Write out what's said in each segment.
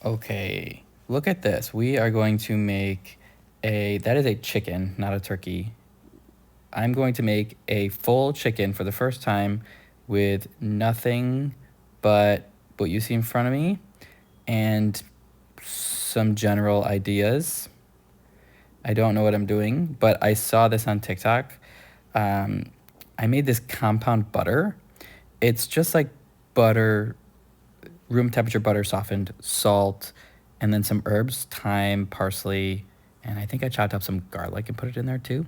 Okay, look at this. We are going to make that is a chicken, not a turkey. I'm going to make a full chicken for the first time with nothing but what you see in front of me and some general ideas. I don't know what I'm doing, but I saw this on TikTok. I made this compound butter. It's just like butter, room temperature butter softened, salt, and then some herbs, thyme, parsley, and I think I chopped up some garlic and put it in there too.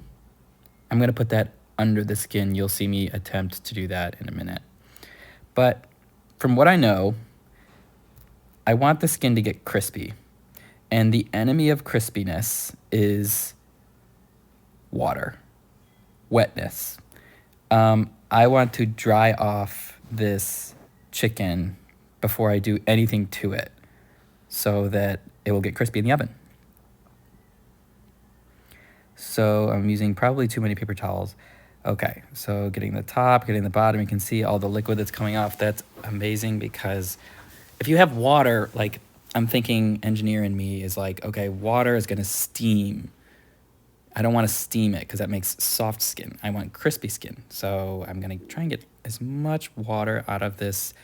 I'm gonna put that under the skin. You'll see me attempt to do that in a minute. But from what I know, I want the skin to get crispy. And the enemy of crispiness is water, wetness. I want to dry off this chicken before I do anything to it so that it will get crispy in the oven. So I'm using probably too many paper towels. Okay, so getting the top, getting the bottom, you can see all the liquid that's coming off. That's amazing because if you have water, like I'm thinking engineer in me is like, okay, water is gonna steam. I don't wanna steam it because that makes soft skin. I want crispy skin. So I'm gonna try and get as much water out of this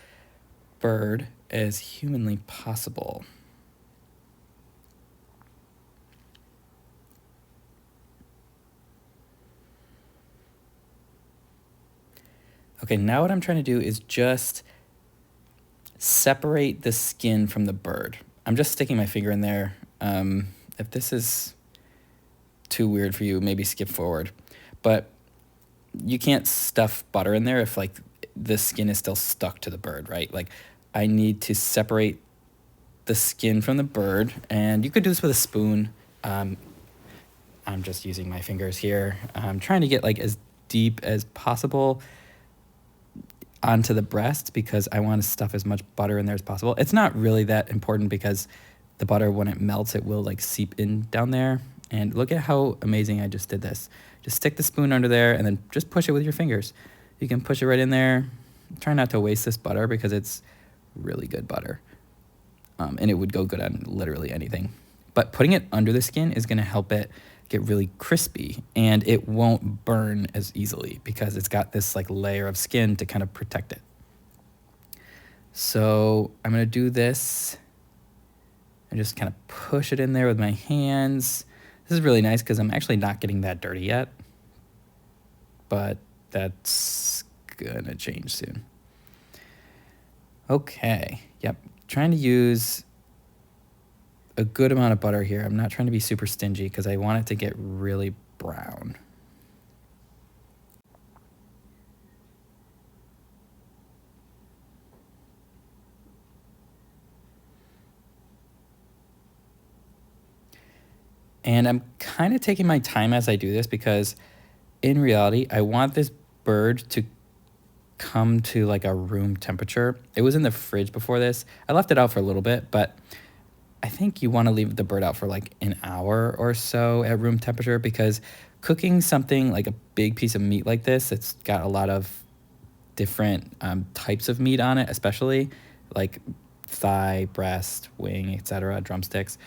bird as humanly possible. Okay, now what I'm trying to do is just separate the skin from the bird. I'm just sticking my finger in there. If this is too weird for you, maybe skip forward. But you can't stuff butter in there if like the skin is still stuck to the bird, right? Like I need to separate the skin from the bird, and you could do this with a spoon. I'm just using my fingers here. I'm trying to get like as deep as possible onto the breast because I want to stuff as much butter in there as possible. It's not really that important because the butter, when it melts, it will like seep in down there. And look at how amazing I just did this. Just stick the spoon under there and then just push it with your fingers. You can push it right in there. Try not to waste this butter because it's really good butter. And it would go good on literally anything. But putting it under the skin is gonna help it get really crispy, and it won't burn as easily because it's got this like layer of skin to kind of protect it. So I'm gonna do this and just kind of push it in there with my hands. This is really nice because I'm actually not getting that dirty yet, but that's gonna change soon. Okay, yep, trying to use a good amount of butter here. I'm not trying to be super stingy because I want it to get really brown. And I'm kind of taking my time as I do this because in reality, I want this bird to come to like a room temperature. It was in the fridge before this. I left it out for a little bit, but I think you want to leave the bird out for like an hour or so at room temperature because cooking something like a big piece of meat like this, it's got a lot of different types of meat on it, especially like thigh, breast, wing, etc., drumsticks.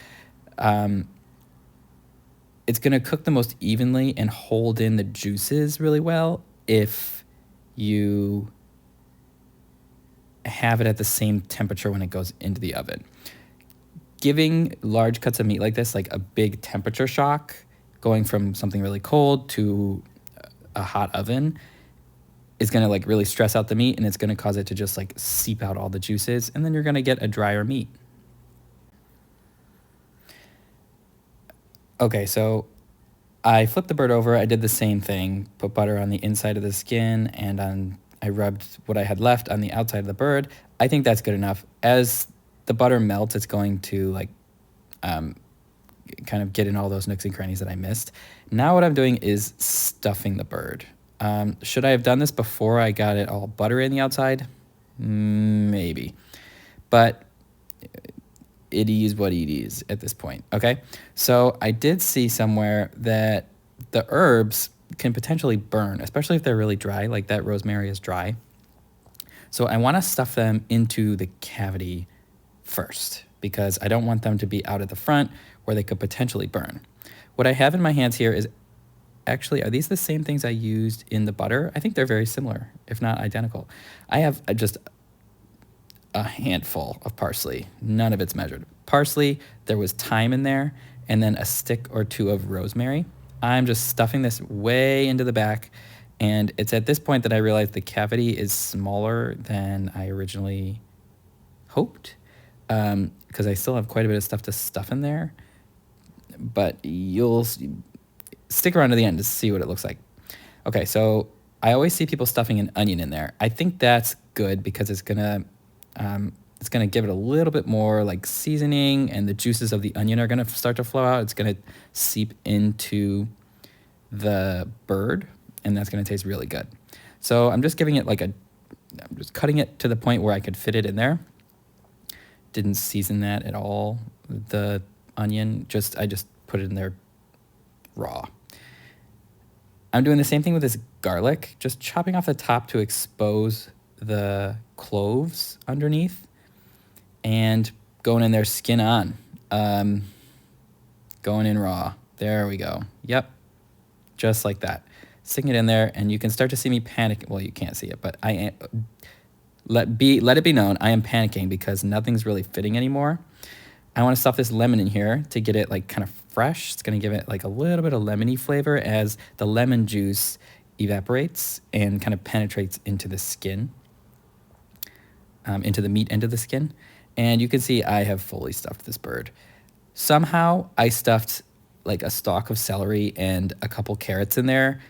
It's going to cook the most evenly and hold in the juices really well if you have it at the same temperature when it goes into the oven. Giving large cuts of meat like this, like a big temperature shock, going from something really cold to a hot oven, is gonna like really stress out the meat, and it's gonna cause it to just like seep out all the juices, and then you're gonna get a drier meat. Okay, so I flipped the bird over. I did the same thing, put butter on the inside of the skin, and I rubbed what I had left on the outside of the bird. I think that's good enough. As the butter melts, it's going to like kind of get in all those nooks and crannies that I missed. Now what I'm doing is stuffing the bird. Should I have done this before I got it all buttery on the outside? Maybe. But it is what it is at this point, okay? So I did see somewhere that the herbs can potentially burn, especially if they're really dry, like that rosemary is dry. So I wanna stuff them into the cavity first because I don't want them to be out at the front where they could potentially burn. What I have in my hands here is actually, are these the same things I used in the butter? I think they're very similar, if not identical. I have just a handful of parsley. None of it's measured. Parsley, there was thyme in there, and then a stick or two of rosemary. I'm just stuffing this way into the back, and it's at this point that I realize the cavity is smaller than I originally hoped, because I still have quite a bit of stuff to stuff in there, but you'll stick around to the end to see what it looks like. Okay, so I always see people stuffing an onion in there. I think that's good because it's gonna give it a little bit more like seasoning, and the juices of the onion are gonna start to flow out. It's gonna seep into the bird, and that's gonna taste really good. So I'm just giving it I'm just cutting it to the point where I could fit it in there. Didn't season that at all, the onion, I just put it in there raw. I'm doing the same thing with this garlic, just chopping off the top to expose the cloves underneath and going in there skin on. Going in raw. There we go. Yep. Just like that. Sticking it in there, and you can start to see me panic. Well, you can't see it, but let it be known I am panicking because nothing's really fitting anymore. I want to stuff this lemon in here to get it like kind of fresh. It's going to give it like a little bit of lemony flavor as the lemon juice evaporates and kind of penetrates into the skin, into the meat end of the skin. And you can see I have fully stuffed this bird. Somehow I stuffed like a stalk of celery and a couple carrots in there.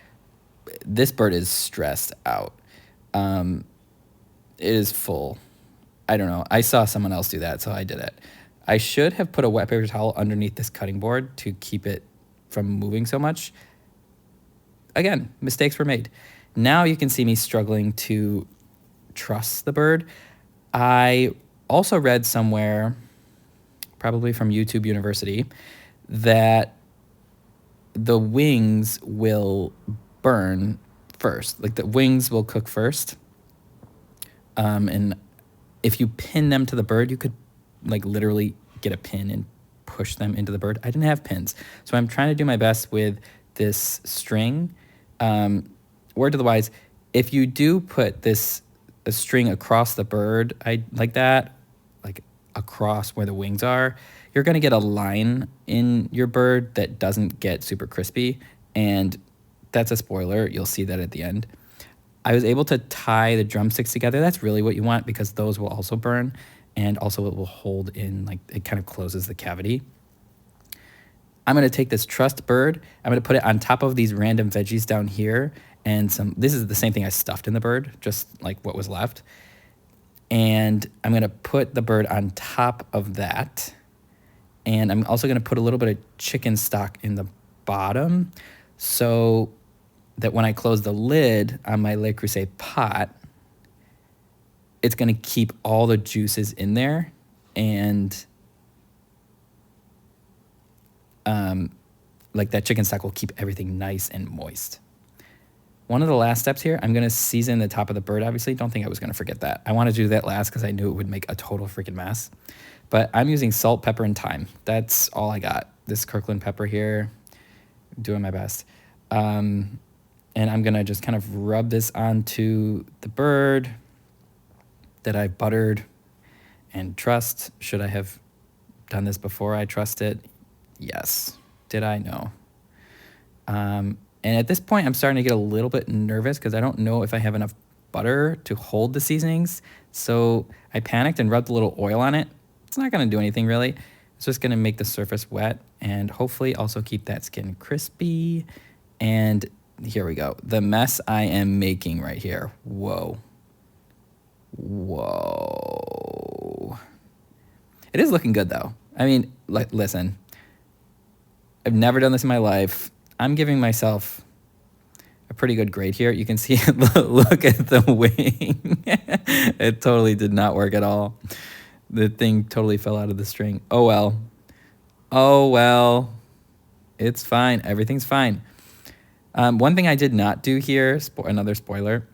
This bird is stressed out. It is full. I don't know. I saw someone else do that, so I did it. I should have put a wet paper towel underneath this cutting board to keep it from moving so much. Again, mistakes were made. Now you can see me struggling to truss the bird. I also read somewhere, probably from YouTube University, that the wings will burn first. Like the wings will cook first. And if you pin them to the bird, you could like literally get a pin and push them into the bird. I didn't have pins, so I'm trying to do my best with this string. Word to the wise, if you do put a string across the bird, like across where the wings are, you're gonna get a line in your bird that doesn't get super crispy, and that's a spoiler. You'll see that at the end. I was able to tie the drumsticks together. That's really what you want because those will also burn. And also it will hold in, like it kind of closes the cavity. I'm gonna take this trussed bird, I'm gonna put it on top of these random veggies down here, and this is the same thing I stuffed in the bird, just like what was left. And I'm gonna put the bird on top of that. And I'm also gonna put a little bit of chicken stock in the bottom so that when I close the lid on my Le Crueset pot, it's going to keep all the juices in there, and like that chicken stock will keep everything nice and moist. One of the last steps here, I'm going to season the top of the bird, obviously. Don't think I was going to forget that. I want to do that last because I knew it would make a total freaking mess. But I'm using salt, pepper, and thyme. That's all I got. This Kirkland pepper here, doing my best. And I'm going to just kind of rub this onto the bird that I've buttered and trussed. Should I have done this before I trussed it? Yes. Did I? No. And at this point, I'm starting to get a little bit nervous because I don't know if I have enough butter to hold the seasonings. So I panicked and rubbed a little oil on it. It's not going to do anything really. It's just going to make the surface wet and hopefully also keep that skin crispy. And here we go. The mess I am making right here. Whoa. Whoa. It is looking good though. I mean, listen, I've never done this in my life. I'm giving myself a pretty good grade here. You can see, look at the wing. It totally did not work at all. The thing totally fell out of the string. Oh well. Oh well. It's fine. Everything's fine. One thing I did not do here, another spoiler,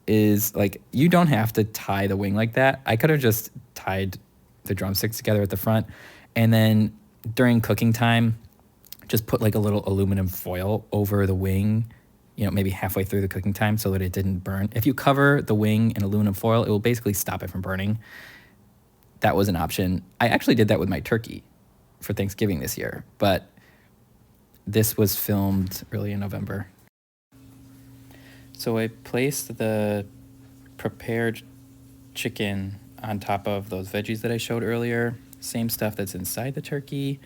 is like you don't have to tie the wing like that. I could have just tied the drumsticks together at the front. And then during cooking time, just put like a little aluminum foil over the wing, maybe halfway through the cooking time so that it didn't burn. If you cover the wing in aluminum foil, it will basically stop it from burning. That was an option. I actually did that with my turkey for Thanksgiving this year, but this was filmed early in November. So I placed the prepared chicken on top of those veggies that I showed earlier, same stuff that's inside the turkey,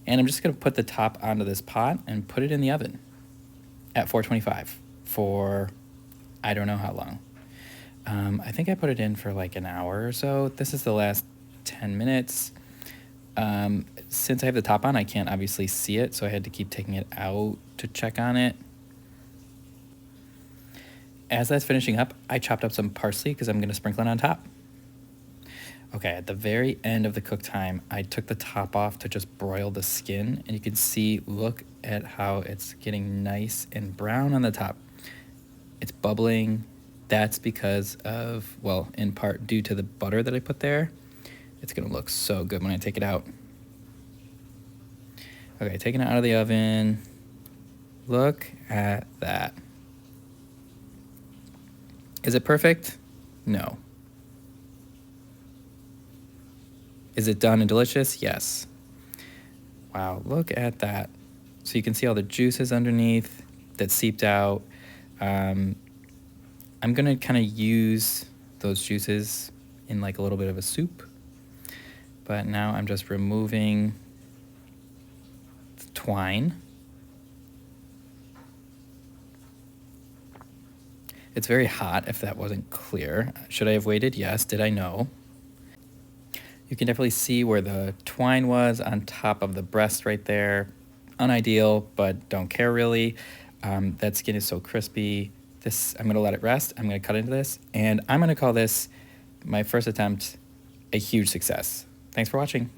and I'm just gonna put the top onto this pot and put it in the oven at 425 for I don't know how long. I think I put it in for like an hour or so. This is the last 10 minutes. Since I have the top on, I can't obviously see it, so I had to keep taking it out to check on it. As that's finishing up, I chopped up some parsley because I'm going to sprinkle it on top. Okay, at the very end of the cook time, I took the top off to just broil the skin, and you can see, look at how it's getting nice and brown on the top. It's bubbling. That's because of, well, in part due to the butter that I put there. It's gonna look so good when I take it out. Okay, taking it out of the oven. Look at that. Is it perfect? No. Is it done and delicious? Yes. Wow, look at that. So you can see all the juices underneath that seeped out. I'm gonna kind of use those juices in like a little bit of a soup. But now I'm just removing the twine. It's very hot, if that wasn't clear. Should I have waited? Yes. Did I know? You can definitely see where the twine was on top of the breast right there. Unideal, but don't care really. That skin is so crispy. I'm gonna let it rest. I'm gonna cut into this, and I'm gonna call this my first attempt a huge success. Thanks for watching.